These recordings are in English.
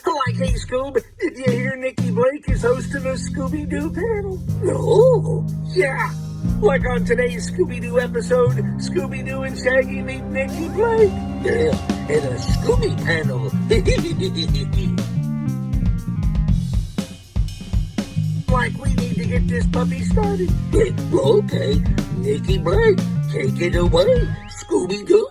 Like, hey, Scoob, did you hear Nikki Blake is hosting a Scooby-Doo panel? No. Yeah. Like on today's Scooby-Doo episode, Scooby-Doo and Shaggy meet Nikki Blake. Yeah, in a Scooby panel. Like, we need to get this puppy started. Okay, Nikki Blake, take it away, Scooby-Doo.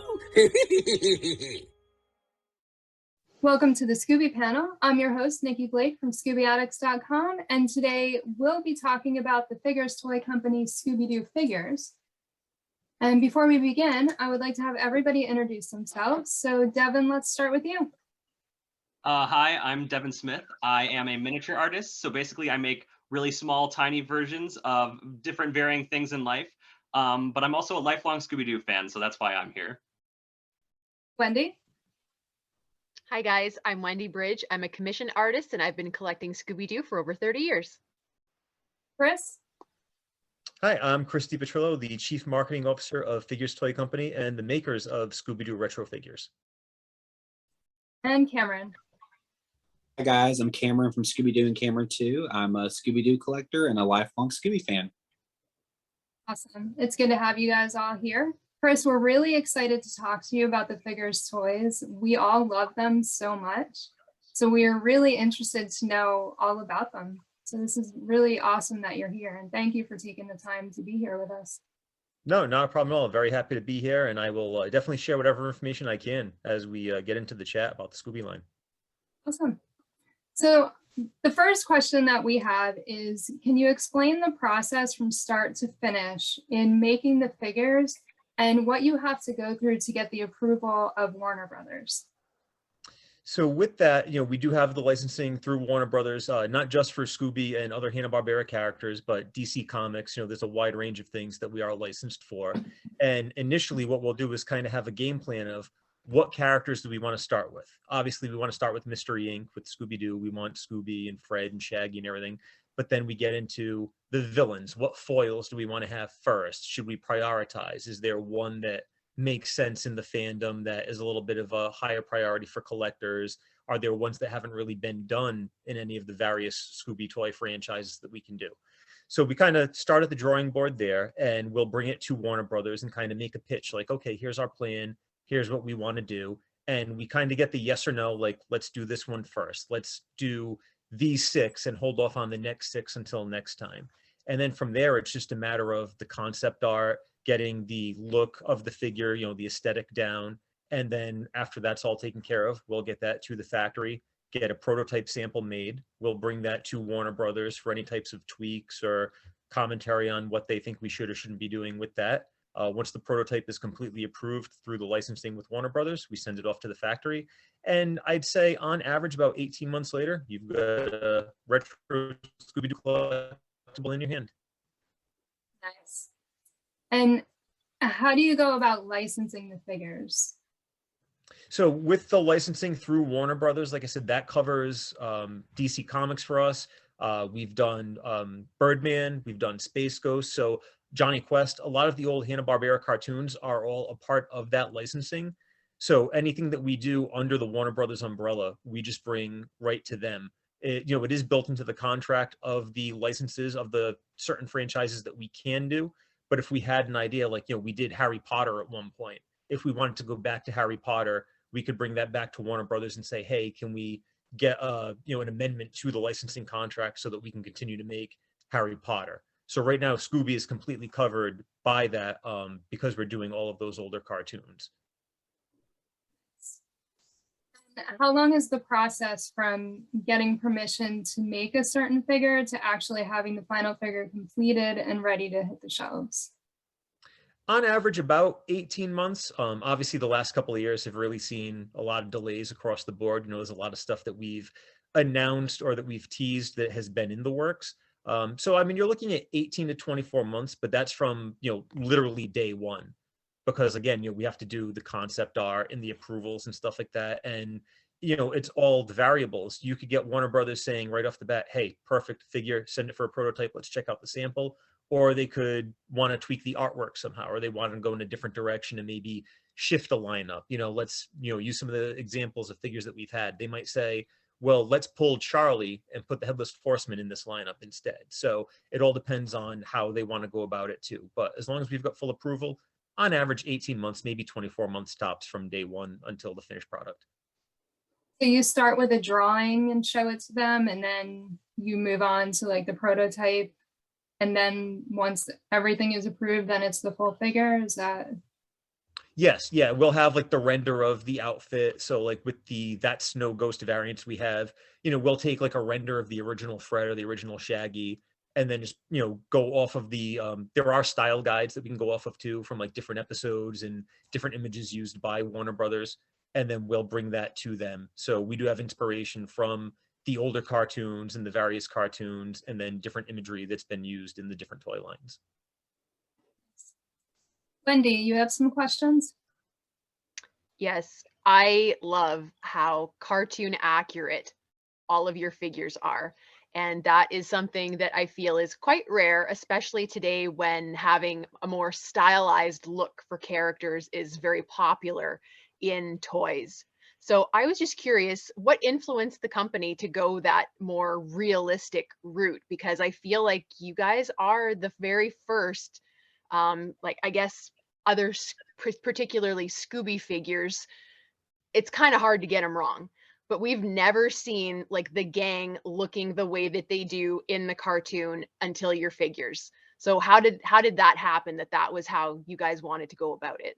Welcome to the Scooby Panel. I'm your host, Nikki Blake from ScoobyAddicts.com, and today we'll be talking about the Figures toy company Scooby-Doo Figures. And before we begin, I would like to have everybody introduce themselves. So Devin, let's start with you. Hi, I'm Devin Smith. I am a miniature artist. So basically I make really small, tiny versions of different varying things in life. But I'm also a lifelong Scooby-Doo fan, so that's why I'm here. Wendy. Hi guys, I'm Wendy Brydge. I'm a commissioned artist and I've been collecting Scooby-Doo for over 30 years. Chris. Hi, I'm Chris DePetrillo, the Chief Marketing Officer of Figures Toy Company and the makers of Scooby-Doo Retro Figures. And Cameron. Hi guys, I'm Cameron from Scooby-Doo and Cameron Too. I'm a Scooby-Doo collector and a lifelong Scooby fan. Awesome. It's good to have you guys all here. Chris, we're really excited to talk to you about the Figures toys. We all love them so much. So we are really interested to know all about them. So this is really awesome that you're here, and thank you for taking the time to be here with us. No, not a problem at all. I'm very happy to be here, and I will definitely share whatever information I can as we get into the chat about the Scooby line. Awesome. So the first question that we have is, can you explain the process from start to finish in making the figures and what you have to go through to get the approval of Warner Brothers? So with that, we do have the licensing through Warner Brothers, not just for Scooby and other Hanna-Barbera characters, but DC Comics. There's a wide range of things that we are licensed for. And initially what we'll do is kind of have a game plan of what characters do we want to start with. Obviously, we want to start with Mystery Inc. with Scooby-Doo. We want Scooby and Fred and Shaggy and everything. But then we get into the villains. What foils do we want to have first? Should we prioritize? Is there one that makes sense in the fandom that is a little bit of a higher priority for collectors? Are there ones that haven't really been done in any of the various Scooby toy franchises that we can do? So we kind of start at the drawing board there, and we'll bring it to Warner Brothers and kind of make a pitch like, okay, here's our plan. Here's what we want to do. And we kind of get the yes or no, like, let's do this one first. Let's do these 6 and hold off on the next 6 until next time. And then from there, it's just a matter of the concept art, getting the look of the figure, the aesthetic down. And then after that's all taken care of, we'll get that to the factory, get a prototype sample made. We'll bring that to Warner Brothers for any types of tweaks or commentary on what they think we should or shouldn't be doing with that. Once the prototype is completely approved through the licensing with Warner Brothers, we send it off to the factory. And I'd say on average, about 18 months later, you've got a retro Scooby-Doo collectible in your hand. Nice. And how do you go about licensing the figures? So with the licensing through Warner Brothers, like I said, that covers DC Comics for us. We've done Birdman, we've done Space Ghost. So Johnny Quest, a lot of the old Hanna-Barbera cartoons are all a part of that licensing. So anything that we do under the Warner Brothers umbrella, we just bring right to them. It is built into the contract of the licenses of the certain franchises that we can do. But if we had an idea, like, we did Harry Potter at one point, if we wanted to go back to Harry Potter, we could bring that back to Warner Brothers and say, hey, can we get an amendment to the licensing contract so that we can continue to make Harry Potter? So right now, Scooby is completely covered by that because we're doing all of those older cartoons. How long is the process from getting permission to make a certain figure to actually having the final figure completed and ready to hit the shelves? On average, about 18 months. Obviously, the last couple of years have really seen a lot of delays across the board. There's a lot of stuff that we've announced or that we've teased that has been in the works. So, I mean, you're looking at 18 to 24 months, but that's from, literally day one. Because again, we have to do the concept art and the approvals and stuff like that. And, it's all the variables. You could get Warner Brothers saying right off the bat, hey, perfect figure, send it for a prototype, let's check out the sample. Or they could want to tweak the artwork somehow, or they want to go in a different direction and maybe shift a lineup. Let's, use some of the examples of figures that we've had. They might say, well, let's pull Charlie and put the Headless Horseman in this lineup instead. So it all depends on how they want to go about it too. But as long as we've got full approval, on average 18 months, maybe 24 months tops from day one until the finished product. So you start with a drawing and show it to them, and then you move on to like the prototype. And then once everything is approved, then it's the full figure. Is that? Yes, yeah, we'll have like the render of the outfit. So like with the That Snow Ghost variants we have, we'll take like a render of the original Fred or the original Shaggy, and then just, go off of the, there are style guides that we can go off of too, from like different episodes and different images used by Warner Brothers. And then we'll bring that to them. So we do have inspiration from the older cartoons and the various cartoons, and then different imagery that's been used in the different toy lines. Wendy, you have some questions? Yes, I love how cartoon accurate all of your figures are. And that is something that I feel is quite rare, especially today when having a more stylized look for characters is very popular in toys. So I was just curious, what influenced the company to go that more realistic route? Because I feel like you guys are the very first, like, I guess, other, particularly Scooby figures, it's kind of hard to get them wrong. But we've never seen like the gang looking the way that they do in the cartoon until your figures. So how did that happen, that was how you guys wanted to go about it?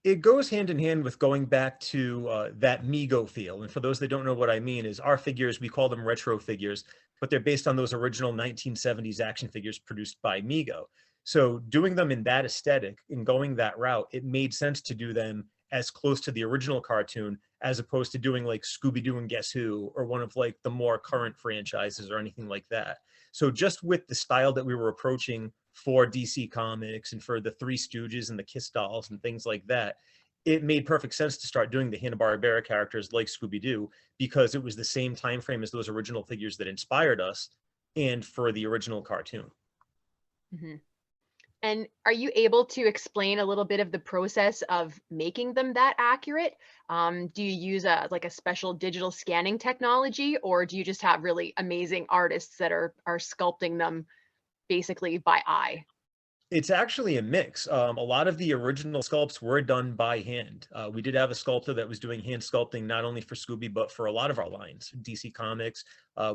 It goes hand in hand with going back to that Mego feel. And for those that don't know what I mean, is our figures, we call them retro figures, but they're based on those original 1970s action figures produced by Mego. So doing them in that aesthetic and going that route, it made sense to do them as close to the original cartoon as opposed to doing like Scooby-Doo and Guess Who, or one of like the more current franchises or anything like that. So just with the style that we were approaching for DC Comics and for the Three Stooges and the Kiss dolls and things like that, it made perfect sense to start doing the Hanna-Barbera characters like Scooby-Doo, because it was the same time frame as those original figures that inspired us and for the original cartoon. Mm-hmm. And are you able to explain a little bit of the process of making them that accurate? Do you use a special digital scanning technology, or do you just have really amazing artists that are sculpting them basically by eye? It's actually a mix. A lot of the original sculpts were done by hand. We did have a sculptor that was doing hand sculpting not only for Scooby, but for a lot of our lines. DC Comics,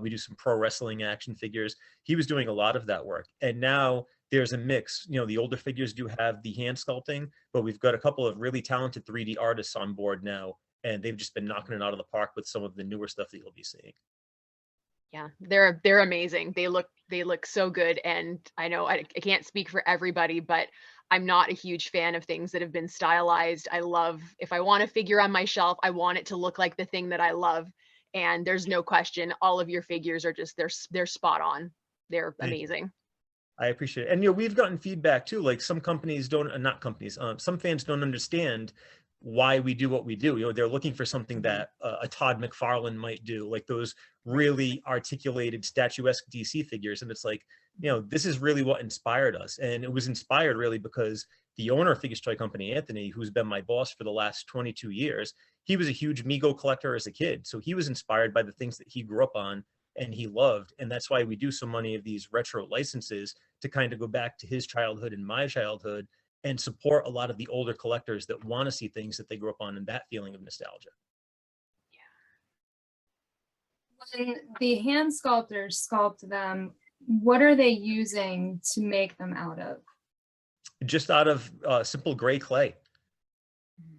we do some pro wrestling action figures. He was doing a lot of that work. And now there's a mix. The older figures do have the hand sculpting, but we've got a couple of really talented 3D artists on board now, and they've just been knocking it out of the park with some of the newer stuff that you'll be seeing. Yeah, they're amazing. They look so good. And I know I can't speak for everybody, but I'm not a huge fan of things that have been stylized. I love, if I want a figure on my shelf, I want it to look like the thing that I love. And there's no question, all of your figures are just, they're spot on. They're amazing. I appreciate it. And we've gotten feedback too, like some companies don't, not companies, some fans don't understand why we do what we do. They're looking for something that a Todd McFarlane might do, like those really articulated statuesque DC figures. And it's like, this is really what inspired us. And it was inspired really because the owner of Figures Toy Company, Anthony, who's been my boss for the last 22 years, he was a huge Mego collector as a kid. So he was inspired by the things that he grew up on and he loved. And that's why we do so many of these retro licenses, to kind of go back to his childhood and my childhood and support a lot of the older collectors that want to see things that they grew up on and that feeling of nostalgia. When the hand sculptors sculpt them, what are they using to make them out of? Just out of simple gray clay.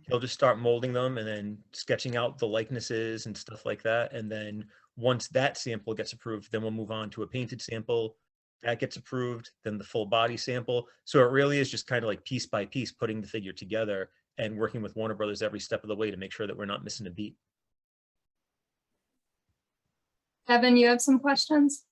He'll just start molding them and then sketching out the likenesses and stuff like that. And then once that sample gets approved, then we'll move on to a painted sample. That gets approved, then the full body sample. So it really is just kind of like piece by piece, putting the figure together and working with Warner Brothers every step of the way to make sure that we're not missing a beat. Devin, you have some questions?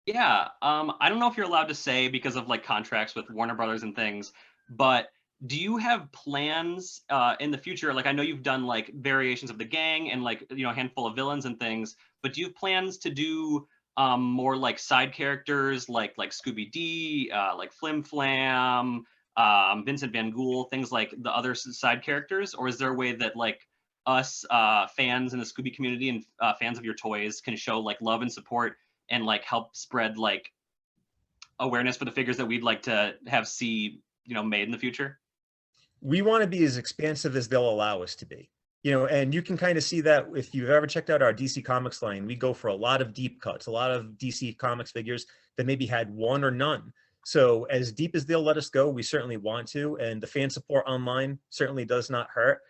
Yeah, I don't know if you're allowed to say because of like contracts with Warner Brothers and things, but do you have plans in the future? Like I know you've done like variations of the gang and like, a handful of villains and things, but do you have plans to do more like side characters like Scooby-Dee, like Flim Flam, Vincent Van Ghoul, things like the other side characters? Or is there a way that like us fans in the Scooby community and fans of your toys can show like love and support and like help spread like awareness for the figures that we'd like to have see, made in the future? We want to be as expansive as they'll allow us to be. And you can kind of see that if you've ever checked out our DC Comics line. We go for a lot of deep cuts, a lot of DC Comics figures that maybe had one or none. So as deep as they'll let us go, we certainly want to. And the fan support online certainly does not hurt.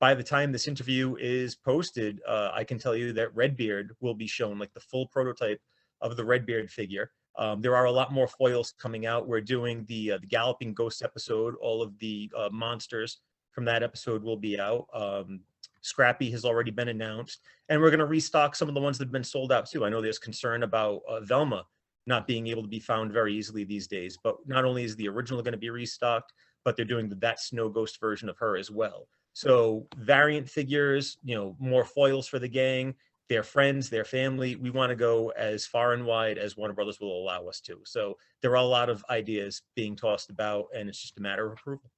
By the time this interview is posted, I can tell you that Redbeard will be shown, like the full prototype of the Redbeard figure. There are a lot more foils coming out. We're doing the Galloping Ghost episode. All of the monsters from that episode will be out. Scrappy has already been announced, and we're going to restock some of the ones that have been sold out too. I know there's concern about Velma not being able to be found very easily these days, but not only is the original going to be restocked, but they're doing that Snow Ghost version of her as well. So variant figures, more foils for the gang, their friends, their family. We want to go as far and wide as Warner Brothers will allow us to. So there are a lot of ideas being tossed about, and it's just a matter of approval.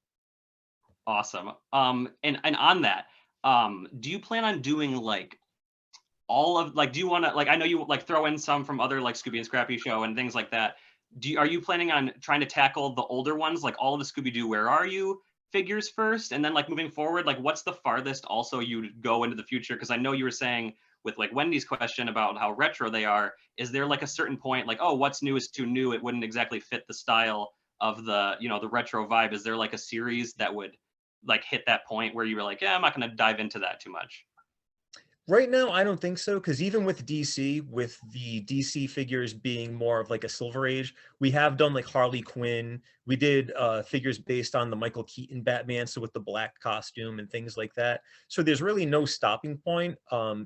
Awesome. And on that, do you plan on doing like all of like, do you want to like, I know you like throw in some from other like Scooby and Scrappy show and things like that. Are you planning on trying to tackle the older ones, like all of the Scooby-Doo Where Are You figures first, and then like moving forward, like what's the farthest also you'd go into the future? Because I know you were saying with like Wendy's question about how retro they are, is there like a certain point like, oh, what's new is too new, it wouldn't exactly fit the style of the the retro vibe? Is there like a series that would like hit that point where you were like, yeah, I'm not going to dive into that too much? Right now, I don't think so, because even with DC, with the DC figures being more of like a Silver Age, we have done like Harley Quinn. We did figures based on the Michael Keaton Batman, so with the black costume and things like that. So there's really no stopping point.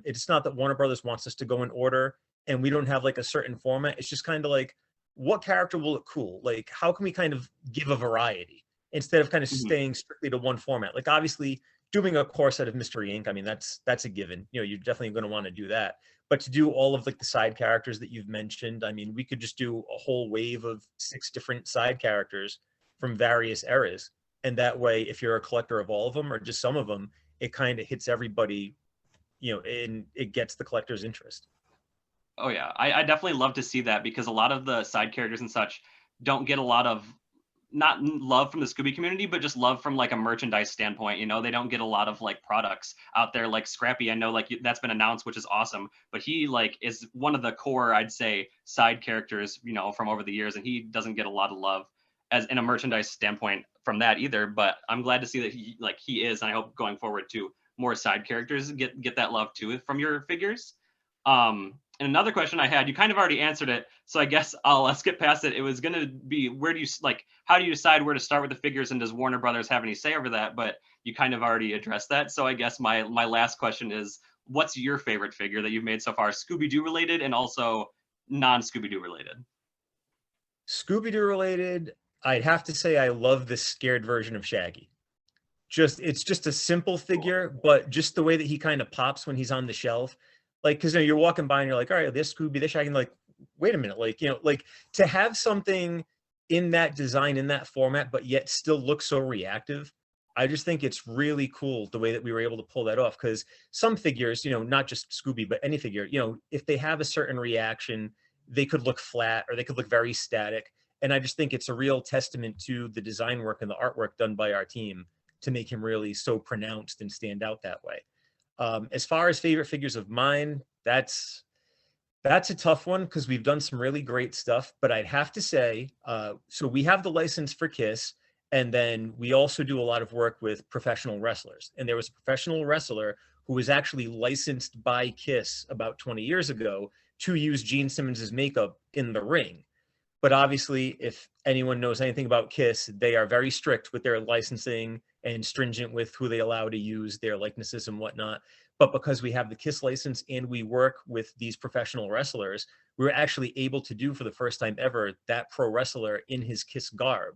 It's not that Warner Brothers wants us to go in order, and we don't have like a certain format. It's just kind of like, what character will look cool? Like, how can we kind of give a variety instead of kind of staying strictly to one format? Like, obviously, doing a core set of Mystery Inc., I mean, that's a given. You're definitely going to want to do that. But to do all of like the side characters that you've mentioned, I mean, we could just do a whole wave of 6 different side characters from various eras. And that way, if you're a collector of all of them or just some of them, it kind of hits everybody, and it gets the collector's interest. Oh yeah, I definitely love to see that, because a lot of the side characters and such don't get a lot of, not love from the Scooby community, but just love from like a merchandise standpoint. They don't get a lot of like products out there. Like Scrappy, I know like that's been announced, which is awesome, but he like is one of the core, I'd say, side characters, from over the years, and he doesn't get a lot of love as in a merchandise standpoint from that either. But I'm glad to see that he is, and I hope going forward too, more side characters get that love too from your figures. And another question I had, you kind of already answered it, so I guess I'll skip past it. It was going to be, how do you decide where to start with the figures, and does Warner Brothers have any say over that? But you kind of already addressed that. So I guess my last question is, what's your favorite figure that you've made so far, Scooby-Doo related and also non-Scooby-Doo related? Scooby-Doo related, I'd have to say I love the scared version of Shaggy. It's just a simple figure, but just the way that he kind of pops when he's on the shelf. Like, because you're walking by and you're like, all right, this Scooby, this Shaggy, and like, wait a minute, like, like to have something in that design, in that format, but yet still look so reactive. I just think it's really cool the way that we were able to pull that off, because some figures, not just Scooby, but any figure, if they have a certain reaction, they could look flat or they could look very static. And I just think it's a real testament to the design work and the artwork done by our team to make him really so pronounced and stand out that way. As far as favorite figures of mine, that's a tough one, because we've done some really great stuff. But I'd have to say, so we have the license for Kiss, and then we also do a lot of work with professional wrestlers. And there was a professional wrestler who was actually licensed by Kiss about 20 years ago to use Gene Simmons's makeup in the ring. But obviously, if anyone knows anything about Kiss, they are very strict with their licensing and stringent with who they allow to use their likenesses and whatnot. But because we have the Kiss license and we work with these professional wrestlers, we were actually able to do for the first time ever that pro wrestler in his Kiss garb.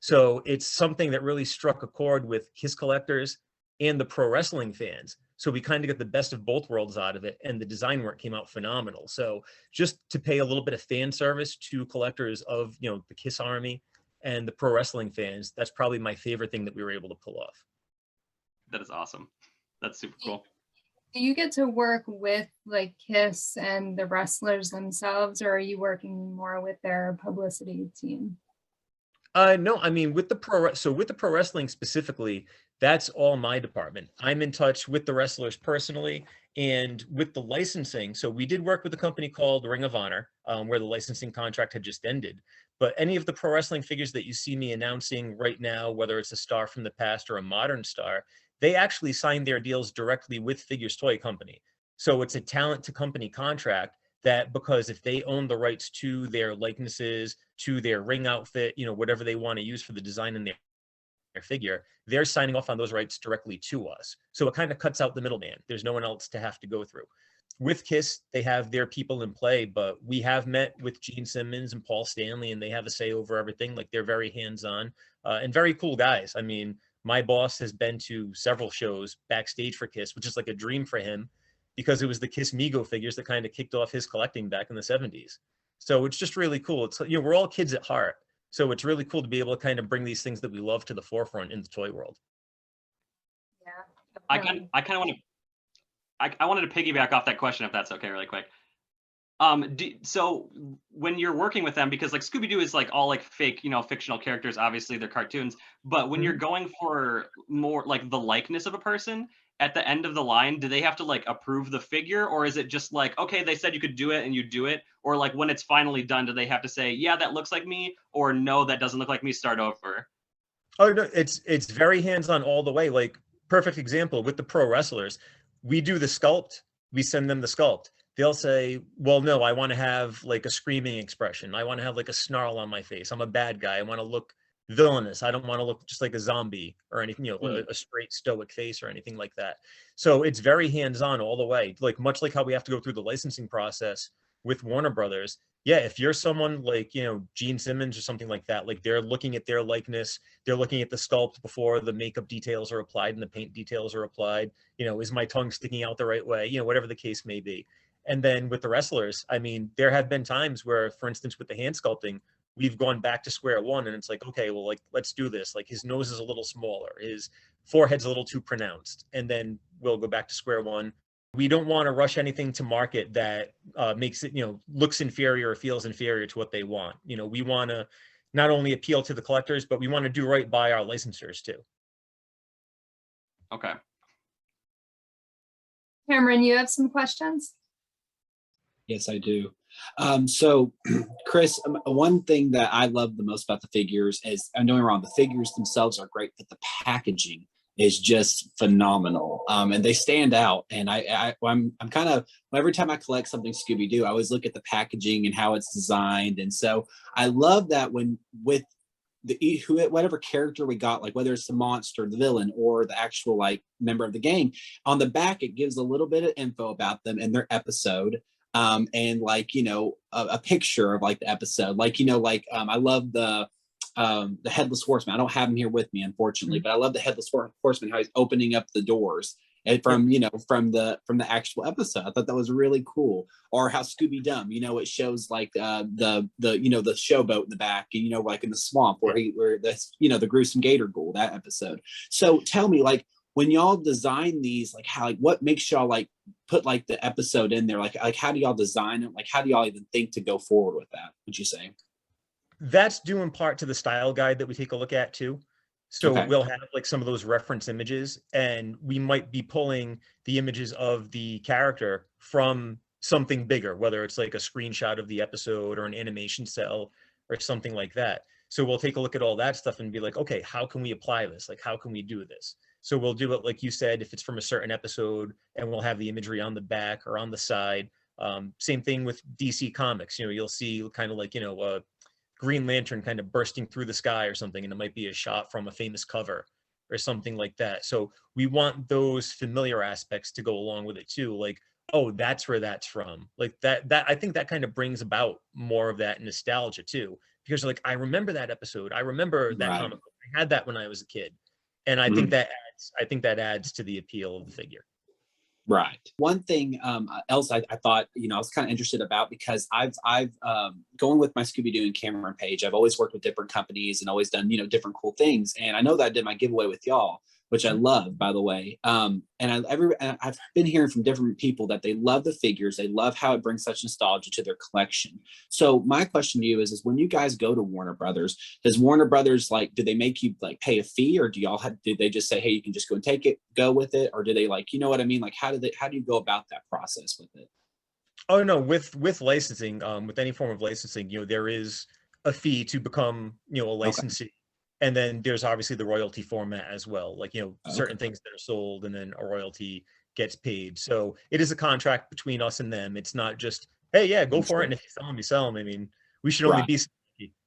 So it's something that really struck a chord with Kiss collectors and the pro wrestling fans. So we kind of got the best of both worlds out of it, and the design work came out phenomenal. So just to pay a little bit of fan service to collectors of, the Kiss Army and the pro wrestling fans, that's probably my favorite thing that we were able to pull off. That is awesome. That's super cool. Do you get to work with like Kiss and the wrestlers themselves, or are you working more with their publicity team? No, I mean with the pro wrestling specifically, that's all my department. I'm in touch with the wrestlers personally and with the licensing. So we did work with a company called Ring of Honor, where the licensing contract had just ended. But any of the pro wrestling figures that you see me announcing right now, whether it's a star from the past or a modern star, they actually signed their deals directly with Figures Toy Company. So it's a talent to company contract that, because if they own the rights to their likenesses, to their ring outfit, whatever they want to use for the design in their figure, they're signing off on those rights directly to us. So it kind of cuts out the middleman. There's no one else to have to go through. With Kiss, they have their people in play, but we have met with Gene Simmons and Paul Stanley, and they have a say over everything. Like, they're very hands-on and very cool guys. I mean, my boss has been to several shows backstage for Kiss, which is like a dream for him, because it was the Kiss Mego figures that kind of kicked off his collecting back in the 70s. So it's just really cool. It's, we're all kids at heart. So it's really cool to be able to kind of bring these things that we love to the forefront in the toy world. Yeah. I kind of want to. I wanted to piggyback off that question, if that's okay, really quick. So when you're working with them, because like Scooby-Doo is like all like fake, fictional characters, obviously they're cartoons, but when you're going for more like the likeness of a person at the end of the line, do they have to like approve the figure, or is it just like, okay, they said you could do it and you do it? Or like when it's finally done, do they have to say, yeah, that looks like me, or no, that doesn't look like me, start over? Oh no, it's very hands-on all the way. Like, perfect example with the pro wrestlers, we do the sculpt, we send them the sculpt. They'll say, well, no, I want to have like a screaming expression. I want to have like a snarl on my face. I'm a bad guy. I want to look villainous. I don't want to look just like a zombie or anything, a straight stoic face or anything like that. So it's very hands-on all the way. Like, much like how we have to go through the licensing process with Warner Brothers. Yeah, if you're someone like, Gene Simmons or something like that, like, they're looking at their likeness, they're looking at the sculpt before the makeup details are applied and the paint details are applied. Is my tongue sticking out the right way? Whatever the case may be. And then with the wrestlers, I mean, there have been times where, for instance, with the hand sculpting, we've gone back to square one, and it's like, okay, well, like, let's do this. Like, his nose is a little smaller, his forehead's a little too pronounced, and then we'll go back to square one. We don't want to rush anything to market that makes it, looks inferior or feels inferior to what they want. We want to not only appeal to the collectors, but we want to do right by our licensors too. Okay. Cameron, you have some questions? Yes, I do. So, Chris, one thing that I love the most about the figures is, I'm doing wrong, the figures themselves are great, but the packaging is just phenomenal, and they stand out. And I'm kind of, every time I collect something Scooby-Doo, I always look at the packaging and how it's designed. And so I love that when with whatever character we got, like whether it's the monster, the villain, or the actual like member of the gang, on the back it gives a little bit of info about them and their episode. And like, a picture of like the episode, like, I love the Headless Horseman. I don't have him here with me, unfortunately, but I love the Headless Horseman, how he's opening up the doors and from the actual episode. I thought that was really cool. Or how Scooby-Dum, it shows like the showboat in the back, and like in the swamp where the gruesome gator ghoul, that episode. So tell me, like, when y'all design these, like, how, like, what makes y'all like put like the episode in there? Like how do y'all design it? Like, how do y'all even think to go forward with that, would you say? That's due in part to the style guide that we take a look at too. So Okay. we'll have like some of those reference images, and we might be pulling the images of the character from something bigger, whether it's like a screenshot of the episode or an animation cell or something like that. So we'll take a look at all that stuff and be like, okay, how can we apply this? Like, how can we do this? So we'll do it, like you said, if it's from a certain episode, and we'll have the imagery on the back or on the side. Same thing with DC Comics. You'll see kind of like, Green Lantern kind of bursting through the sky or something, and it might be a shot from a famous cover or something like that. So we want those familiar aspects to go along with it too. Like, oh, that's where that's from. Like that I think that kind of brings about more of that nostalgia too, because like, I remember that episode. I remember that comic book. I had that when I was a kid. And I think that adds to the appeal of the figure. Right. One thing else I thought, I was kind of interested about, because I've going with my Scooby-Doo and Cameron page, I've always worked with different companies and always done, different cool things. And I know that I did my giveaway with y'all, which I love, by the way. And I've been hearing from different people that they love the figures. They love how it brings such nostalgia to their collection. So my question to you is when you guys go to Warner Brothers, does Warner Brothers, like, do they make you like pay a fee, or do they just say, hey, you can just go and take it, go with it? Or do they, like, you know what I mean? Like, how do you go about that process with it? Oh no, with licensing, with any form of licensing, there is a fee to become, a licensee. And then there's obviously the royalty format as well, like, certain things that are sold and then a royalty gets paid. So it is a contract between us and them. It's not just, hey, yeah, go for it. And if you sell them, you sell them. I mean, we should only be,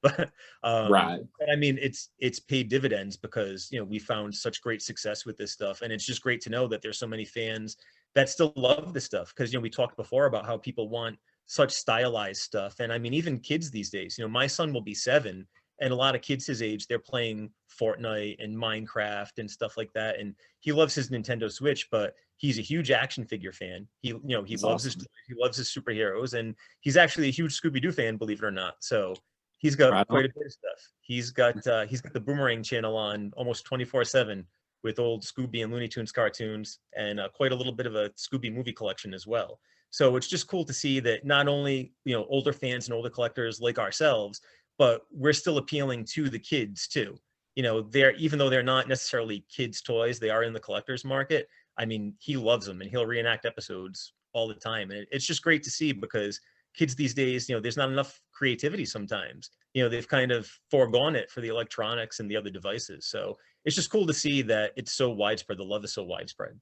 but but I mean, it's paid dividends because, we found such great success with this stuff. And it's just great to know that there's so many fans that still love this stuff. Cause we talked before about how people want such stylized stuff. And I mean, even kids these days, my son will be 7. And a lot of kids his age, they're playing Fortnite and Minecraft and stuff like that. And he loves his Nintendo Switch, but he's a huge action figure fan. He loves his superheroes, and he's actually a huge Scooby-Doo fan, believe it or not. So he's got quite a bit of stuff. He's got the Boomerang channel on almost 24/7 with old Scooby and Looney Tunes cartoons, and quite a little bit of a Scooby movie collection as well. So it's just cool to see that not only, older fans and older collectors like ourselves, but we're still appealing to the kids too. Even though they're not necessarily kids' toys, they are in the collector's market. I mean, he loves them and he'll reenact episodes all the time. And it's just great to see because kids these days, there's not enough creativity sometimes. They've kind of foregone it for the electronics and the other devices. So it's just cool to see that it's so widespread. The love is so widespread.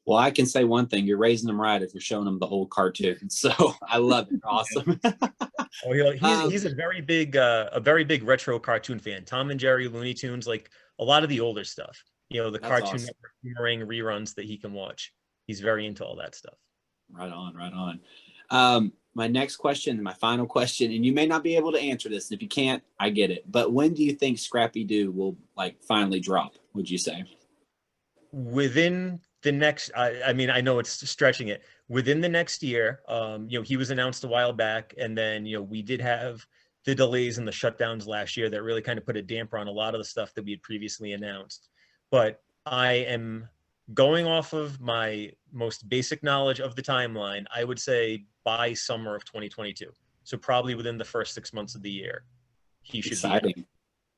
Well, I can say one thing: you're raising them right if you're showing them the old cartoons. So I love it. Awesome. He's a very big retro cartoon fan. Tom and Jerry, Looney Tunes, like a lot of the older stuff. The Cartoon Network Boomerang reruns that he can watch. He's very into all that stuff. Right on. My next question, my final question, and you may not be able to answer this. And if you can't, I get it. But when do you think Scrappy-Doo will finally drop? Would you say? Within the next, I mean, I know it's stretching it. Within the next year, he was announced a while back, and then we did have the delays and the shutdowns last year that really kind of put a damper on a lot of the stuff that we had previously announced. But I am going off of my most basic knowledge of the timeline. I would say by summer of 2022. So probably within the first 6 months of the year, he should be out.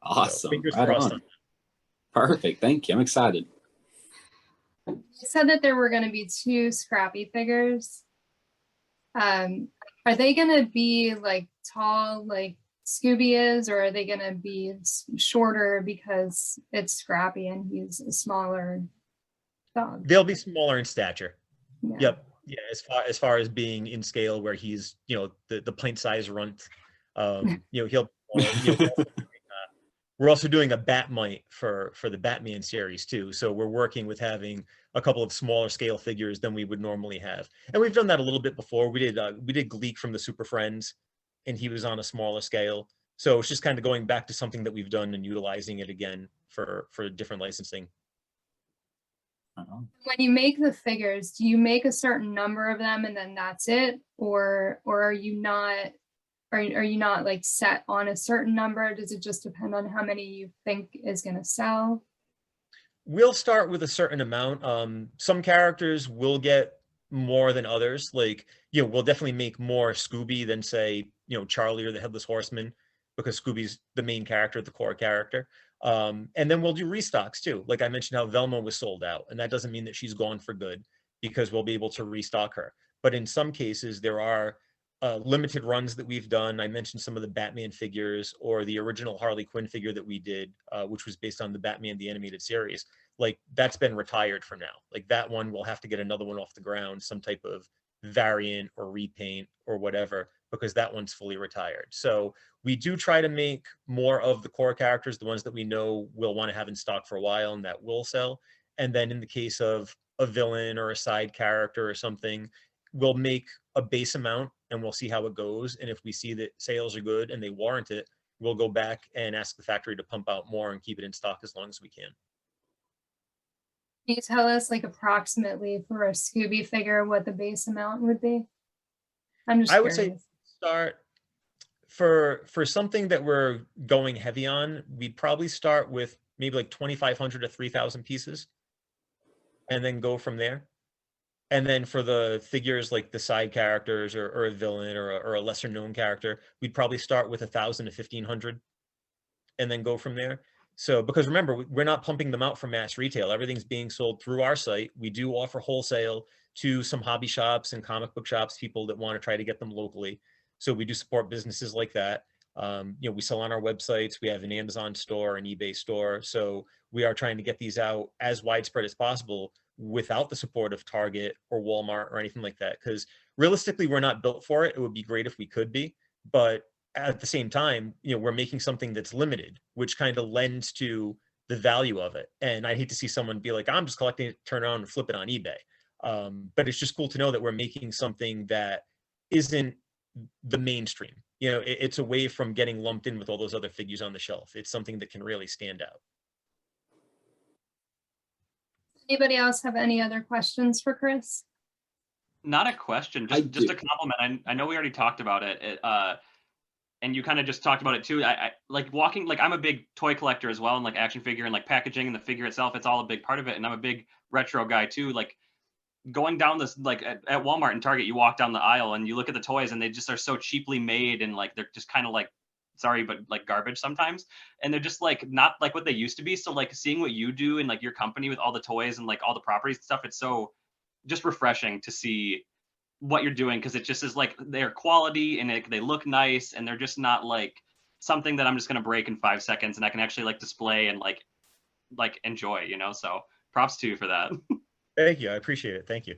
Awesome. So fingers crossed on that. Perfect. Thank you. I'm excited. You said that there were going to be 2 Scrappy figures. Are they going to be like tall like Scooby is, or are they going to be shorter because it's Scrappy and he's a smaller dog? They'll be smaller in stature. Yeah. Yep. Yeah. As far as being in scale, where he's the pint-sized runt. He'll. We're also doing a Batmite for the Batman series too. So we're working with having a couple of smaller scale figures than we would normally have. And we've done that a little bit before. We did Gleek from the Super Friends, and he was on a smaller scale. So it's just kind of going back to something that we've done and utilizing it again for different licensing. When you make the figures, do you make a certain number of them and then that's it? Or are you not like set on a certain number? Does it just depend on how many you think is going to sell? We'll start with a certain amount. Some characters will get more than others. Like, we'll definitely make more Scooby than say, Charlie or the Headless Horseman, because Scooby's the main character, the core character. And then we'll do restocks too. Like I mentioned how Velma was sold out, and that doesn't mean that she's gone for good, because we'll be able to restock her. But in some cases, there are limited runs that we've done. I mentioned some of the Batman figures, or the original Harley Quinn figure that we did, which was based on the Batman the Animated Series. Like, that's been retired for now. Like, that one, we'll have to get another one off the ground, some type of variant or repaint or whatever, because that one's fully retired. So we do try to make more of the core characters, the ones that we know we'll want to have in stock for a while and that will sell. And then in the case of a villain or a side character or something, we'll make a base amount and we'll see how it goes. And if we see that sales are good and they warrant it, we'll go back and ask the factory to pump out more and keep it in stock as long as we can. Can you tell us, like, approximately for a Scooby figure what the base amount would be? I'm just curious. I would say start for something that we're going heavy on, we'd probably start with maybe like 2,500 to 3,000 pieces, and then go from there. And then for the figures like the side characters or a villain or a lesser known character, we'd probably start with 1,000 to 1,500 and then go from there. So, because remember, we're not pumping them out for mass retail. Everything's being sold through our site. We do offer wholesale to some hobby shops and comic book shops, people that want to try to get them locally. So we do support businesses like that. You know, we sell on our websites. We have an Amazon store, an eBay store. So we are trying to get these out as widespread as possible without the support of Target or Walmart or anything like that. Because realistically, we're not built for it. It would be great if we could be, but at the same time, you know, we're making something that's limited, which kind of lends to the value of it. And I hate to see someone be like, I'm just collecting it, turn around and flip it on eBay. But it's just cool to know that we're making something that isn't the mainstream. You know, it's away from getting lumped in with all those other figures on the shelf. It's something that can really stand out. Anybody else have any other questions for Chris? Not a question, just a compliment. I know we already talked about it. And you kind of just talked about it too. I like walking, like I'm a big toy collector as well, and like action figure and like packaging and the figure itself, it's all a big part of it. And I'm a big retro guy too. Like going down this, like at Walmart and Target, you walk down the aisle and you look at the toys and they just are so cheaply made, and like they're just kind of like, sorry, but like garbage sometimes. And they're just like not like what they used to be. So like seeing what you do and like your company with all the toys and like all the properties and stuff, it's so just refreshing to see what you're doing, because it just is like their quality and they look nice, and they're just not like something that I'm just gonna break in 5 seconds and I can actually like display and like enjoy, you know. So props to you for that. Thank you. I appreciate it. Thank you.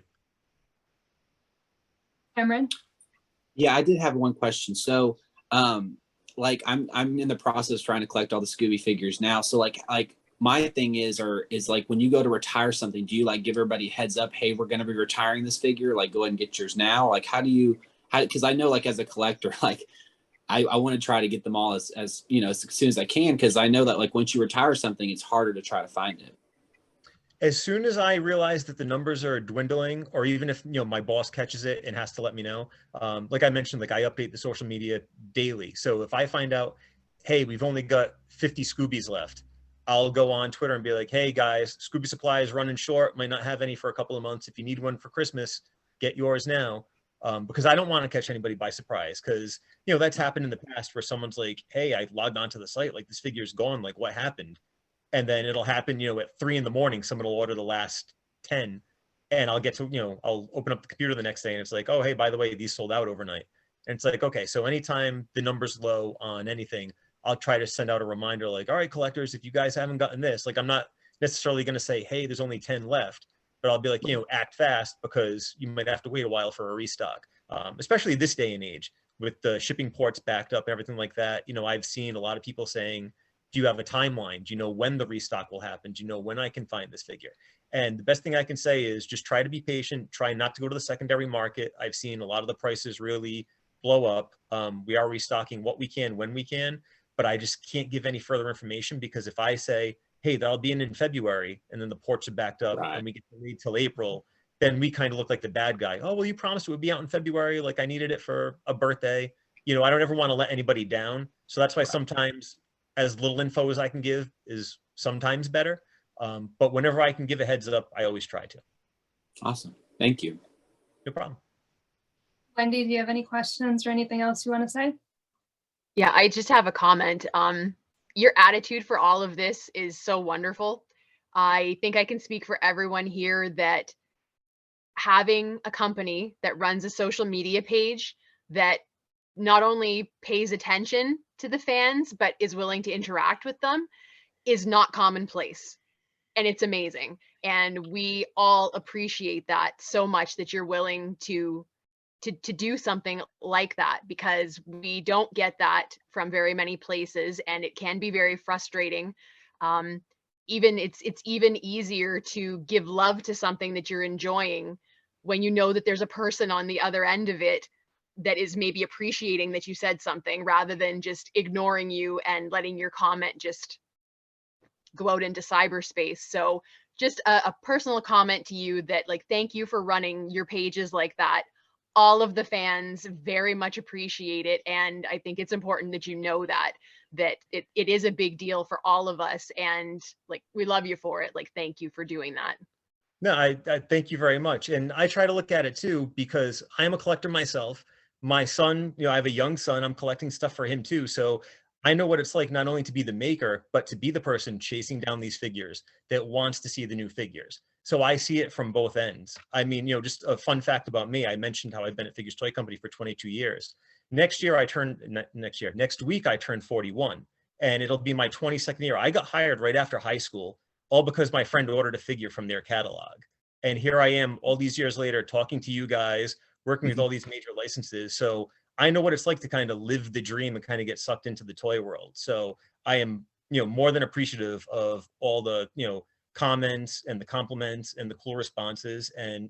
Cameron? Yeah, I did have one question. So like I'm in the process of trying to collect all the Scooby figures now. So like my thing is like when you go to retire something, do you like give everybody heads up, hey, we're going to be retiring this figure, like go ahead and get yours now? Like how because I know like as a collector, like I want to try to get them all as you know, as soon as I can, because I know that like once you retire something, it's harder to try to find it. As soon as I realize that the numbers are dwindling, or even if, you know, my boss catches it and has to let me know, like I mentioned, like I update the social media daily. So if I find out, hey, we've only got 50 Scoobies left, I'll go on Twitter and be like, hey guys, Scooby supply is running short, might not have any for a couple of months. If you need one for Christmas, get yours now. Because I don't want to catch anybody by surprise, because, you know, that's happened in the past where someone's like, hey, I logged onto the site, like this figure's gone, like what happened? And then it'll happen, you know, at 3 a.m, someone will order the last 10, and I'll get to, you know, I'll open up the computer the next day and it's like, oh, hey, by the way, these sold out overnight. And it's like, okay, so anytime the number's low on anything, I'll try to send out a reminder like, all right, collectors, if you guys haven't gotten this, like I'm not necessarily going to say, hey, there's only 10 left, but I'll be like, you know, act fast, because you might have to wait a while for a restock, especially this day and age with the shipping ports backed up and everything like that. You know, I've seen a lot of people saying, do you have a timeline? Do you know when the restock will happen? Do you know when I can find this figure? And the best thing I can say is just try to be patient, try not to go to the secondary market. I've seen a lot of the prices really blow up. We are restocking what we can when we can, but I just can't give any further information, because if I say, hey, that'll be in February, and then the ports are backed up and we get delayed till April, then we kind of look like the bad guy. Oh, well, you promised it would be out in February. Like I needed it for a birthday. You know, I don't ever want to let anybody down. So that's why sometimes as little info as I can give is sometimes better. But whenever I can give a heads up, I always try to. Awesome. Thank you. No problem. Wendy, do you have any questions or anything else you want to say? Yeah, I just have a comment. Your attitude for all of this is so wonderful. I think I can speak for everyone here that having a company that runs a social media page that not only pays attention to the fans, but is willing to interact with them is not commonplace. And it's amazing. And we all appreciate that so much, that you're willing to do something like that, because we don't get that from very many places, and it can be very frustrating. It's even easier to give love to something that you're enjoying when you know that there's a person on the other end of it that is maybe appreciating that you said something, rather than just ignoring you and letting your comment just go out into cyberspace. So just a personal comment to you that, like, thank you for running your pages like that. All of the fans very much appreciate it. And I think it's important that you know that, that it is a big deal for all of us, and like we love you for it. Like, thank you for doing that. No, I thank you very much. And I try to look at it too, because I'm a collector myself. My son, I have a young son, I'm collecting stuff for him too. So I know what it's like not only to be the maker, but to be the person chasing down these figures that wants to see the new figures. So I see it from both ends. I mean, just a fun fact about me, I mentioned how I've been at Figures Toy Company for 22 years. Next week I turn 41, and it'll be my 22nd year. I got hired right after high school, all because my friend ordered a figure from their catalog. And here I am all these years later talking to you guys, working with all these major licenses. So I know what it's like to kind of live the dream and kind of get sucked into the toy world. So I am, more than appreciative of all the, comments and the compliments and the cool responses. And,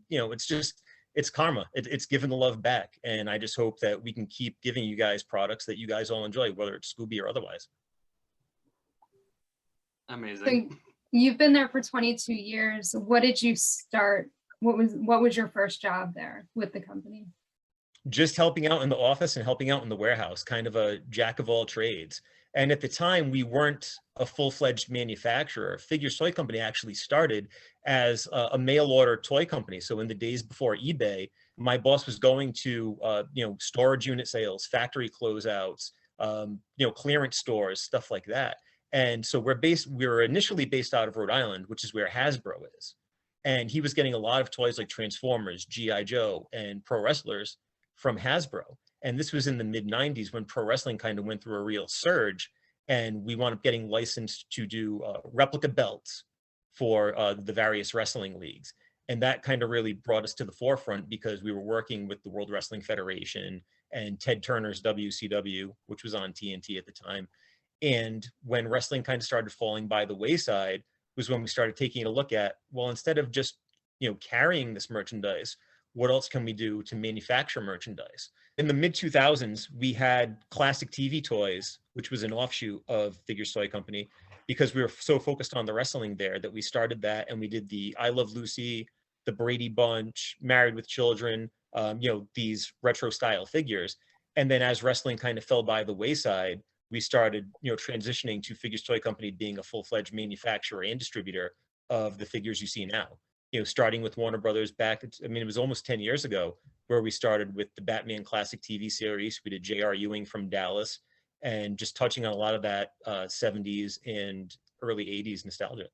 it's karma. It's giving the love back. And I just hope that we can keep giving you guys products that you guys all enjoy, whether it's Scooby or otherwise. Amazing. So you've been there for 22 years. What did you start? What was your first job there with the company? Just helping out in the office and helping out in the warehouse, kind of a jack of all trades. And at the time, we weren't a full-fledged manufacturer. Figures Toy Company actually started as a mail order toy company. So in the days before eBay, my boss was going to, storage unit sales, factory closeouts, clearance stores, stuff like that. And so we were initially based out of Rhode Island, which is where Hasbro is. And he was getting a lot of toys like Transformers, G.I. Joe, and pro wrestlers from Hasbro. And this was in the mid-90s when pro wrestling kind of went through a real surge. And we wound up getting licensed to do replica belts for the various wrestling leagues. And that kind of really brought us to the forefront because we were working with the World Wrestling Federation and Ted Turner's WCW, which was on TNT at the time. And when wrestling kind of started falling by the wayside was when we started taking a look at, well, instead of just, carrying this merchandise, what else can we do to manufacture merchandise? In the mid 2000s, we had Classic TV Toys, which was an offshoot of Figures Toy Company, because we were so focused on the wrestling there that we started that, and we did the I Love Lucy, the Brady Bunch, Married with Children, these retro style figures. And then as wrestling kind of fell by the wayside, we started, transitioning to Figures Toy Company being a full-fledged manufacturer and distributor of the figures you see now. Starting with Warner Brothers back, it was almost 10 years ago where we started with the Batman Classic TV series. We did J.R. Ewing from Dallas, and just touching on a lot of that 70s and early 80s nostalgia.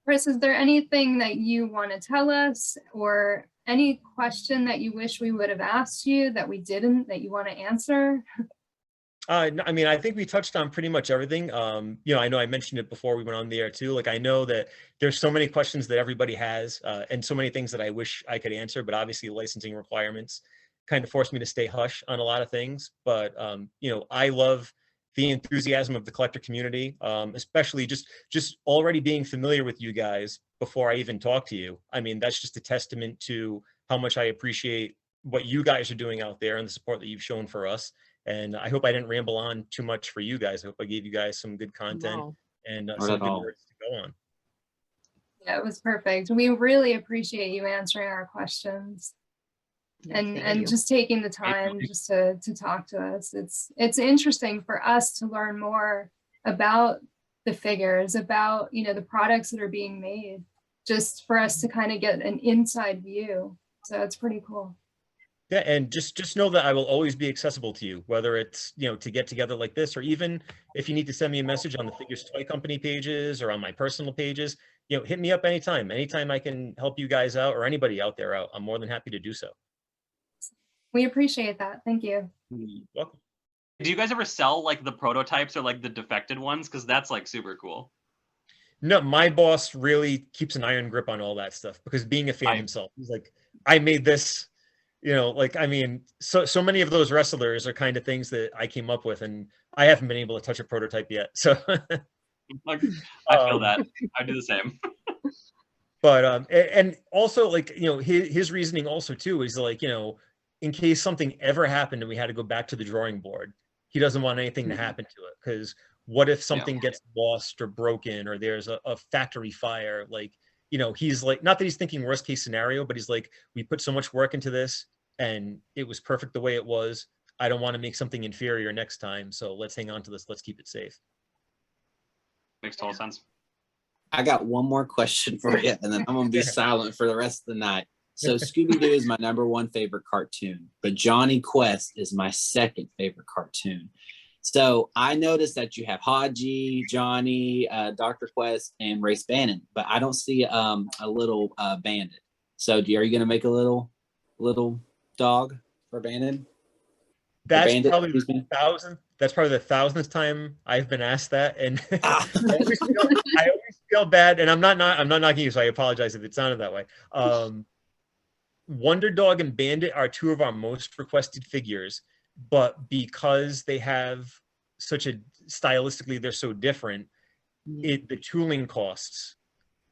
Chris, is there anything that you want to tell us, or any question that you wish we would have asked you that we didn't, that you want to answer? I think we touched on pretty much everything. I know I mentioned it before we went on the air too. Like, I know that there's so many questions that everybody has, and so many things that I wish I could answer, but obviously licensing requirements kind of forced me to stay hush on a lot of things. But, I love the enthusiasm of the collector community, especially just already being familiar with you guys before I even talk to you. That's just a testament to how much I appreciate what you guys are doing out there and the support that you've shown for us. And I hope I didn't ramble on too much for you guys. I hope I gave you guys some good content and some good words to go on. Yeah, it was perfect. We really appreciate you answering our questions and just taking the time just to talk to us. It's interesting for us to learn more about the figures, about, the products that are being made, just for us to kind of get an inside view. So it's pretty cool. Yeah, and just know that I will always be accessible to you, whether it's, to get together like this, or even if you need to send me a message on the Figures Toy Company pages or on my personal pages, hit me up anytime. Anytime I can help you guys out or anybody out there out, I'm more than happy to do so. We appreciate that. Thank you. You're welcome. Do you guys ever sell like the prototypes or like the defected ones? Because that's like super cool. No, my boss really keeps an iron grip on all that stuff, because being a fan himself, he's like, I made this. So many of those wrestlers are kind of things that I came up with, and I haven't been able to touch a prototype yet. So I feel that. I do the same. But and also, like, his reasoning also too is like, in case something ever happened and we had to go back to the drawing board, he doesn't want anything to happen to it, because what if something gets lost or broken, or there's a factory fire? Like, he's like, not that he's thinking worst case scenario, but he's like, we put so much work into this and it was perfect the way it was. I don't want to make something inferior next time. So let's hang on to this. Let's keep it safe. Makes total sense. I got one more question for you, and then I'm going to be silent for the rest of the night. So Scooby-Doo is my #1 favorite cartoon, but Johnny Quest is my second favorite cartoon. So I noticed that you have Haji, Johnny, Dr. Quest, and Race Bannon, but I don't see a little bandit. So are you going to make a little dog for Bannon? That's bandit, probably excuse me? That's probably the 1000th time I've been asked that, and I always feel bad. And I'm not knocking you, so I apologize if it sounded that way. Wonder Dog and Bandit are two of our most requested figures, but because they have such a stylistically they're so different, the tooling costs.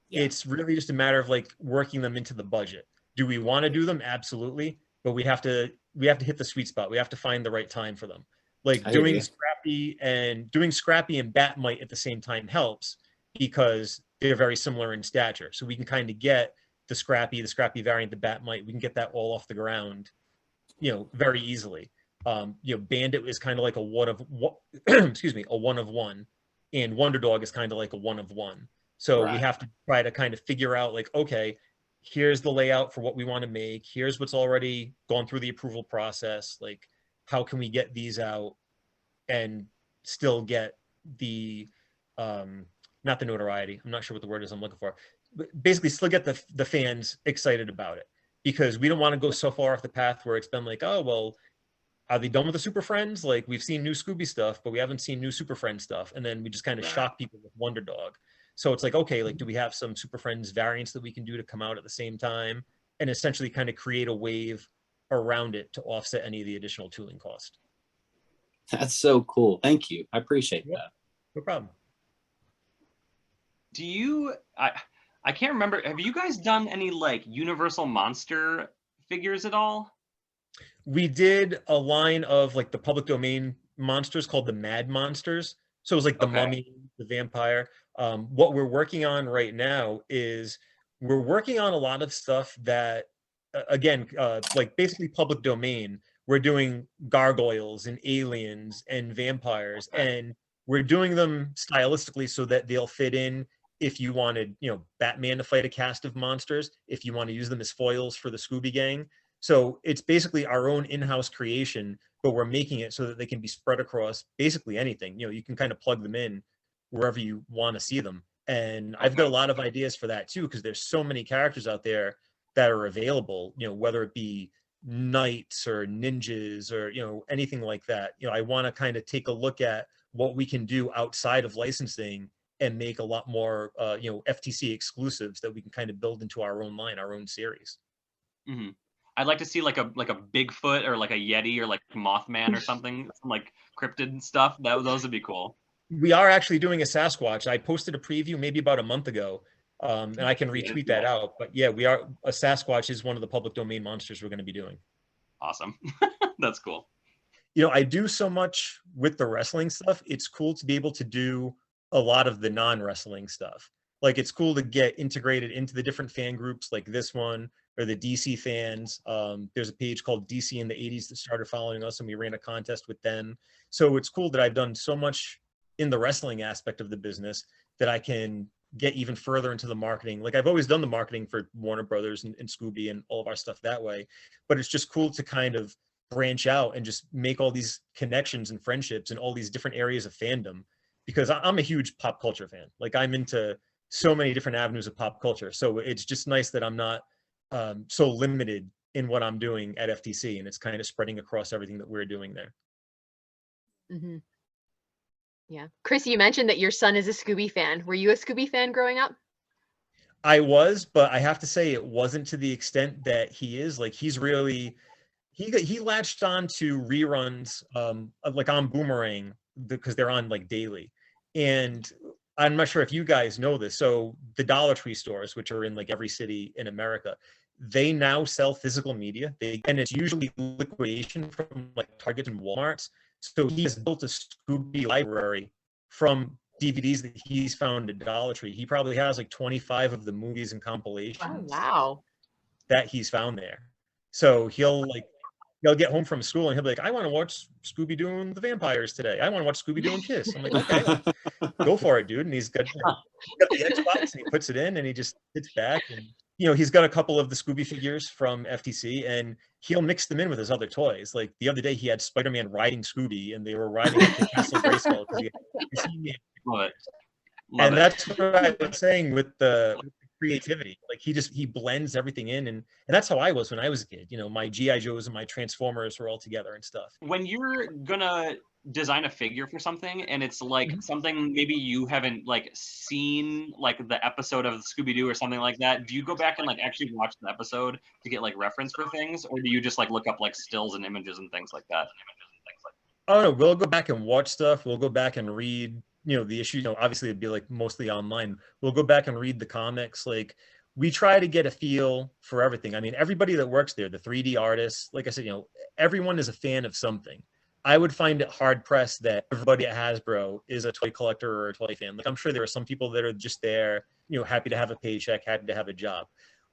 Yeah. It's really just a matter of like working them into the budget. Do we want to do them? Absolutely, but we have to hit the sweet spot. We have to find the right time for them. Like doing Scrappy and Batmite at the same time helps because they're very similar in stature. So we can kind of get the Scrappy variant, the Batmite, we can get that all off the ground, very easily. Bandit is kind of like a one of one, and Wonder Dog is kind of like a one of one. So we have to try to kind of figure out like, okay, here's the layout for what we want to make. Here's what's already gone through the approval process. Like, how can we get these out and still get the, not the notoriety, I'm not sure what the word is I'm looking for, but basically still get the fans excited about it, because we don't want to go so far off the path where it's been like, oh, well, are they done with the Super Friends? Like, we've seen new Scooby stuff, but we haven't seen new Super Friends stuff. And then we just kind of shock people with Wonder Dog. So it's like, okay, like, do we have some Super Friends variants that we can do to come out at the same time and essentially kind of create a wave around it to offset any of the additional tooling cost? That's so cool. Thank you. I appreciate that. No problem. Do you, I can't remember, have you guys done any like Universal Monster figures at all? We did a line of like the public domain monsters called the Mad Monsters. So it was like the Mummy, the vampire. What we're working on right now is we're working on a lot of stuff that, again, like basically public domain. We're doing gargoyles and aliens and vampires, and we're doing them stylistically so that they'll fit in. If you wanted, Batman to fight a cast of monsters, if you want to use them as foils for the Scooby Gang. So it's basically our own in-house creation, but we're making it so that they can be spread across basically anything. You can kind of plug them in wherever you want to see them. And I've got a lot of ideas for that too, because there's so many characters out there that are available, whether it be knights or ninjas or, anything like that. I want to kind of take a look at what we can do outside of licensing and make a lot more, FTC exclusives that we can kind of build into our own line, our own series. Mm-hmm. I'd like to see like a Bigfoot or like a Yeti or like Mothman or something, some like cryptid stuff. Those would be cool. We are actually doing a Sasquatch. I posted a preview maybe about a month ago, and I can retweet that out. But yeah, a Sasquatch is one of the public domain monsters we're going to be doing. Awesome. That's cool. I do so much with the wrestling stuff. It's cool to be able to do a lot of the non-wrestling stuff. Like, it's cool to get integrated into the different fan groups like this one, or the DC fans. There's a page called DC in the 80s that started following us, and we ran a contest with them. So it's cool that I've done so much in the wrestling aspect of the business that I can get even further into the marketing. Like, I've always done the marketing for Warner Brothers and Scooby and all of our stuff that way, but it's just cool to kind of branch out and just make all these connections and friendships in all these different areas of fandom, because I'm a huge pop culture fan. Like, I'm into so many different avenues of pop culture. So it's just nice that I'm not so limited in what I'm doing at FTC, and it's kind of spreading across everything that we're doing there. Mm-hmm. Yeah. Chris, you mentioned that your son is a Scooby fan. Were you a Scooby fan growing up? I was, but I have to say it wasn't to the extent that he is. Like, he's really, he latched on to reruns like on Boomerang, because they're on like daily. And I'm not sure if you guys know this. So the Dollar Tree stores, which are in like every city in America, they now sell physical media. And it's usually liquidation from like Target and Walmart's. So he has built a Scooby library from DVDs that he's found at Dollar Tree. He probably has like 25 of the movies and compilations. Oh, wow. That he's found there. So he'll like, He'll get home from school and he'll be like, I want to watch Scooby-Doo and the Vampires today. I want to watch Scooby-Doo and Kiss. I'm like, okay, go for it, dude. And he's got the Xbox and he puts it in and he just sits back and, he's got a couple of the Scooby figures from FTC and he'll mix them in with his other toys. Like the other day he had Spider-Man riding Scooby and they were riding up to Castle Grayskull because Love it. and that's what I was saying with the creativity. Like he blends everything in, and that's how I was when I was a kid. My GI Joes and my Transformers were all together and stuff. When you're gonna design a figure for something and it's like something maybe you haven't like seen, like the episode of Scooby-Doo or something like that, do you go back and like actually watch the episode to get like reference for things, or do you just like look up like stills and images and things like that? Oh no, we'll go back and watch stuff. We'll go back and read the issues. Obviously it'd be like mostly online. We'll go back and read the comics. Like we try to get a feel for everything. I mean, everybody that works there, the 3D artists, like I said, everyone is a fan of something. I would find it hard pressed that everybody at Hasbro is a toy collector or a toy fan. Like I'm sure there are some people that are just there, happy to have a paycheck, happy to have a job.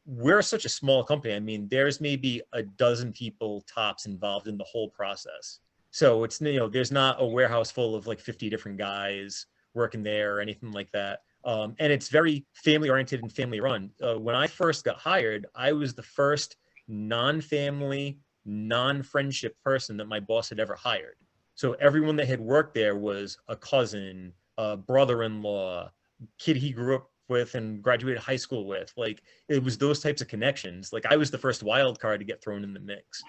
We're such a small company. I mean, there's maybe a dozen people tops involved in the whole process. So it's, there's not a warehouse full of like 50 different guys working there or anything like that. And it's very family oriented and family run. When I first got hired, I was the first non-family, non-friendship person that my boss had ever hired. So everyone that had worked there was a cousin, a brother-in-law, kid he grew up with and graduated high school with. Like it was those types of connections. Like I was the first wild card to get thrown in the mix.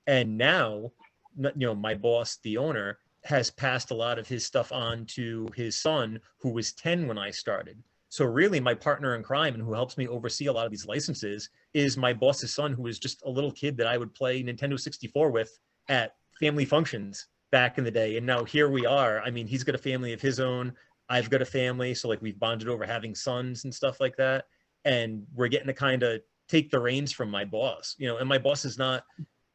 And now, my boss, the owner, has passed a lot of his stuff on to his son, who was 10 when I started. So really my partner in crime and who helps me oversee a lot of these licenses is my boss's son, who was just a little kid that I would play Nintendo 64 with at family functions back in the day. And now here we are. I mean, he's got a family of his own. I've got a family. So like we've bonded over having sons and stuff like that. And we're getting to kind of take the reins from my boss, and my boss is not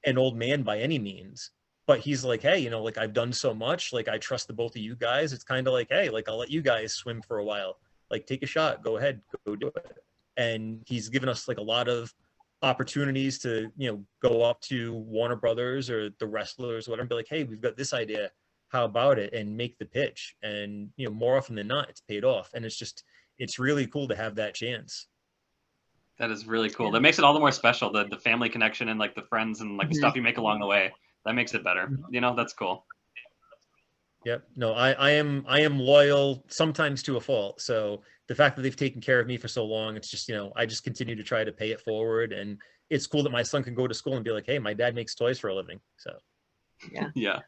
an old man by any means. But he's like, hey, like I've done so much, like I trust the both of you guys. It's kind of like, hey, like I'll let you guys swim for a while. Like take a shot, go ahead, go do it. And he's given us like a lot of opportunities to, go up to Warner Brothers or the wrestlers or whatever and be like, hey, we've got this idea. How about it? And make the pitch. And, more often than not, it's paid off. And it's really cool to have that chance. That is really cool. That makes it all the more special. The family connection and like the friends and like the stuff you make along the way. That makes it better. That's cool. Yep. No, I am loyal sometimes to a fault. So the fact that they've taken care of me for so long, it's just, I just continue to try to pay it forward. And it's cool that my son can go to school and be like, hey, my dad makes toys for a living. So Yeah. Yeah.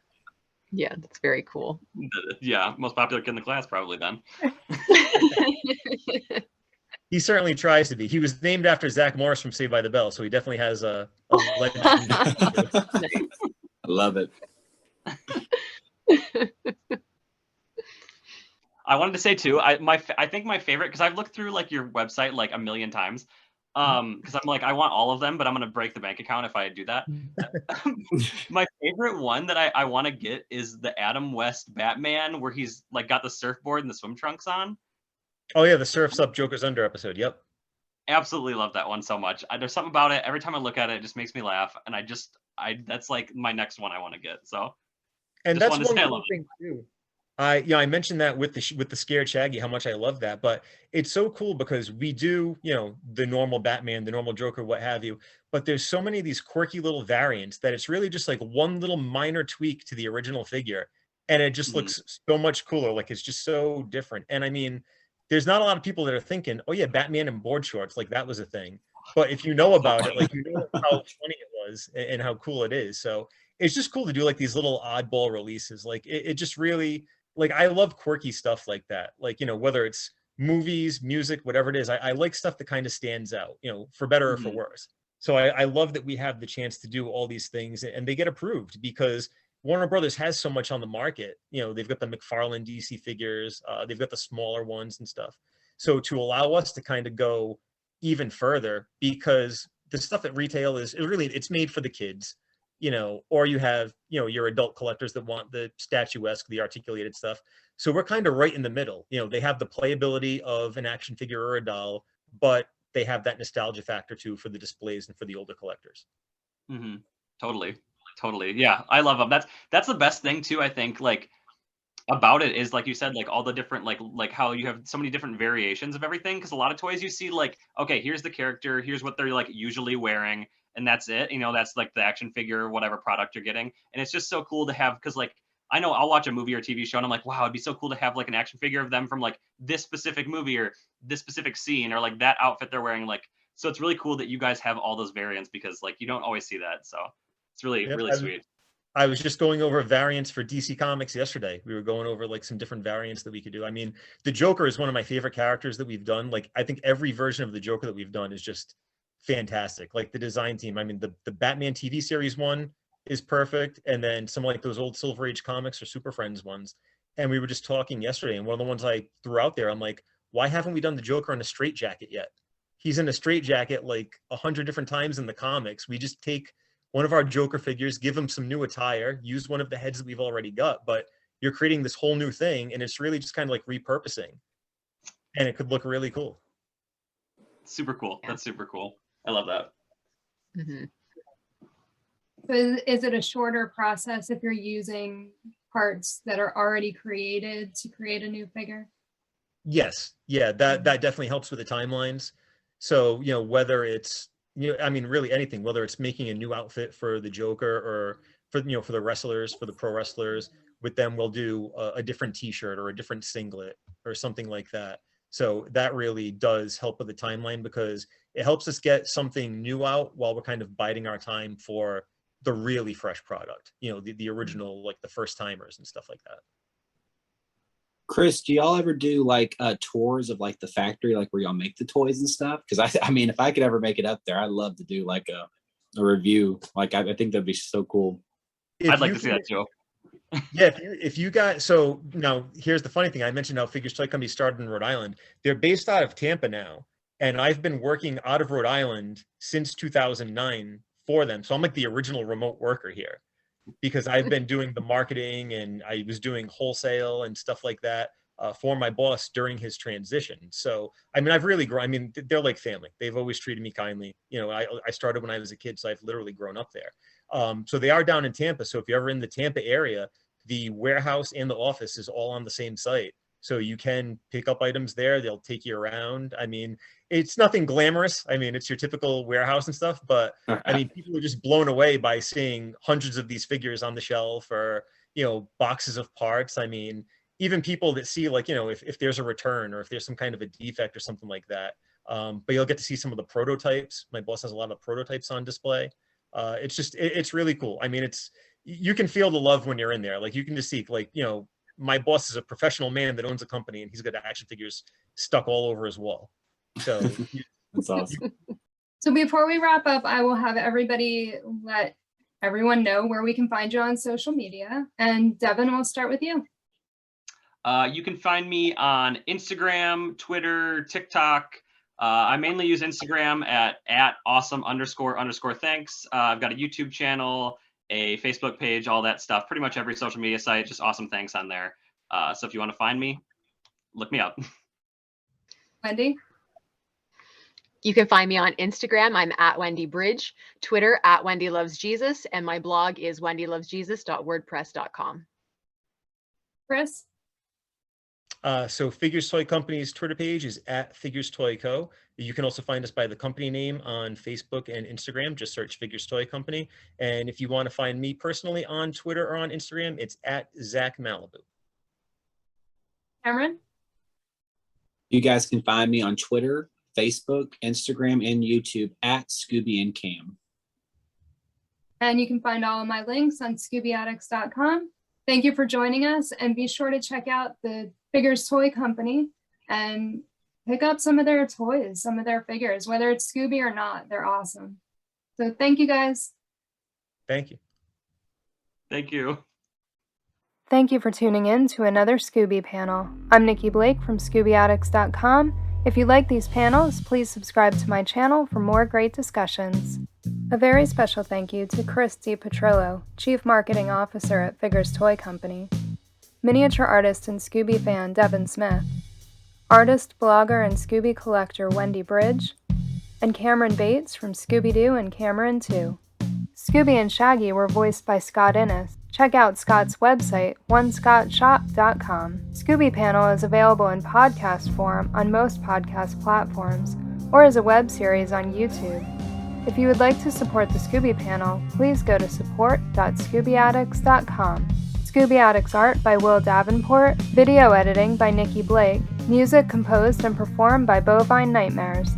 Yeah, that's very cool. Yeah. Most popular kid in the class probably then. He certainly tries to be. He was named after Zach Morris from Saved by the Bell. So he definitely has a legend. I love it. I wanted to say too, I think my favorite, because I've looked through like your website like a million times, because I'm like, I want all of them, but I'm gonna break the bank account if I do that. My favorite one that I want to get is the Adam West Batman, where he's like got the surfboard and the swim trunks on. Oh yeah, the Surf's Up, Joker's Under episode. Yep. Absolutely love that one so much. There's something about it. Every time I look at it, it just makes me laugh, and that's like my next one I want to get. So, and just that's one cool cool thing too. I mentioned that with the scared Shaggy, how much I love that, but it's so cool because we do, the normal Batman, the normal Joker, what have you, but there's so many of these quirky little variants that it's really just like one little minor tweak to the original figure, and it just looks so much cooler. Like it's just so different. And I mean, there's not a lot of people that are thinking, oh yeah, Batman in board shorts, like that was a thing. But if you know about it, like you know how funny it was and how cool it is. So it's just cool to do like these little oddball releases. Like it just really, like I love quirky stuff like that. Like, whether it's movies, music, whatever it is, I like stuff that kind of stands out, for better or for worse. So I love that we have the chance to do all these things and they get approved because Warner Brothers has so much on the market. They've got the McFarlane DC figures, they've got the smaller ones and stuff. So to allow us to kind of go even further, because the stuff at retail it's made for the kids, or you have, your adult collectors that want the statuesque, the articulated stuff. So we're kind of right in the middle. They have the playability of an action figure or a doll, but they have that nostalgia factor too for the displays and for the older collectors. Totally. Totally. Yeah, I love them. That's the best thing too, I think, like about it is like you said, like all the different like how you have so many different variations of everything. Because a lot of toys you see like, okay, here's the character, here's what they're like usually wearing, and that's it. That's like the action figure, whatever product you're getting. And it's just so cool to have, because like I know I'll watch a movie or TV show and I'm like, wow, it'd be so cool to have like an action figure of them from like this specific movie or this specific scene or like that outfit they're wearing. Like, so it's really cool that you guys have all those variants, because like you don't always see that. So it's really, Yep, really sweet. I was just going over variants for DC Comics yesterday. We were going over like some different variants that we could do. I mean, the Joker is one of my favorite characters that we've done. Like, I think every version of the Joker that we've done is just fantastic. Like the design team. I mean, the Batman TV series one is perfect. And then some like those old Silver Age comics or Super Friends ones. And we were just talking yesterday. And one of the ones I threw out there, I'm like, why haven't we done the Joker in a straitjacket yet? He's in a straitjacket like 100 different times in the comics. We just take one of our Joker figures, give him some new attire, use one of the heads that we've already got, but you're creating this whole new thing, and it's really just kind of like repurposing, and it could look really cool. Super cool. That's super cool. I love that. Mm-hmm. So is it a shorter process if you're using parts that are already created to create a new figure? Yes. Yeah, that definitely helps with the timelines. So, whether it's, I mean, really anything, whether it's making a new outfit for the Joker or for the wrestlers, for the pro wrestlers, with them, we'll do a different t-shirt or a different singlet or something like that. So that really does help with the timeline, because it helps us get something new out while we're kind of biding our time for the really fresh product, the original, like the first timers and stuff like that. Chris, do y'all ever do like tours of like the factory, like where y'all make the toys and stuff? Because I mean, if I could ever make it up there, I'd love to do like a review. Like I think that'd be so cool. I'd like to see that too. Yeah, if you got, so now here's the funny thing. I mentioned how Figures Toy Company started in Rhode Island. They're based out of Tampa now, and I've been working out of Rhode Island since 2009 for them. So I'm like the original remote worker here, because I've been doing the marketing and I was doing wholesale and stuff like that for my boss during his transition. So, I mean, I've really grown. I mean, they're like family. They've always treated me kindly. I started when I was a kid, so I've literally grown up there. So they are down in Tampa. So if you're ever in the Tampa area, the warehouse and the office is all on the same site. So you can pick up items there. They'll take you around. I mean, it's nothing glamorous. I mean, it's your typical warehouse and stuff, but I mean, people are just blown away by seeing hundreds of these figures on the shelf or, boxes of parts. I mean, even people that see like, if there's a return or if there's some kind of a defect or something like that. But you'll get to see some of the prototypes. My boss has a lot of prototypes on display. It's really cool. I mean, you can feel the love when you're in there. Like you can just see like, my boss is a professional man that owns a company and he's got action figures stuck all over his wall. So that's awesome. So before we wrap up, I will have everybody let everyone know where we can find you on social media. And Devin, we'll start with you. You can find me on Instagram, Twitter, TikTok. I mainly use Instagram at awesome__thanks. I've got a YouTube channel, a Facebook page, all that stuff. Pretty much every social media site, just awesome thanks on there. So if you want to find me, look me up. Wendy? You can find me on Instagram. I'm at Wendy Brydge, Twitter at Wendy Loves Jesus, and my blog is wendylovesjesus.wordpress.com. Chris? So Figures Toy Company's Twitter page is at Figures Toy Co. You can also find us by the company name on Facebook and Instagram. Just search Figures Toy Company. And if you want to find me personally on Twitter or on Instagram, it's at Zach Malibu. Cameron? You guys can find me on Twitter, Facebook, Instagram, and YouTube at Scooby and Cam. And you can find all of my links on ScoobyAddicts.com. Thank you for joining us, and be sure to check out the Figures Toy Company and pick up some of their toys, some of their figures, whether it's Scooby or not. They're awesome. So thank you, guys. Thank you. Thank you. Thank you for tuning in to another Scooby panel. I'm Nikki Blake from ScoobyAddicts.com. If you like these panels, please subscribe to my channel for more great discussions. A very special thank you to Chris DePetrillo, Chief Marketing Officer at Figures Toy Company, miniature artist and Scooby fan Devin Smith, artist, blogger, and Scooby collector Wendy Brydge, and Cameron Bates from Scooby-Doo and Cameron Too. Scooby and Shaggy were voiced by Scott Innes. Check out Scott's website, onescottshop.com. Scooby Panel is available in podcast form on most podcast platforms or as a web series on YouTube. If you would like to support the Scooby Panel, please go to support.ScoobyAddicts.com. Scooby Addicts art by Will Davenport, video editing by Nikki Blake, music composed and performed by Bovine Nightmares.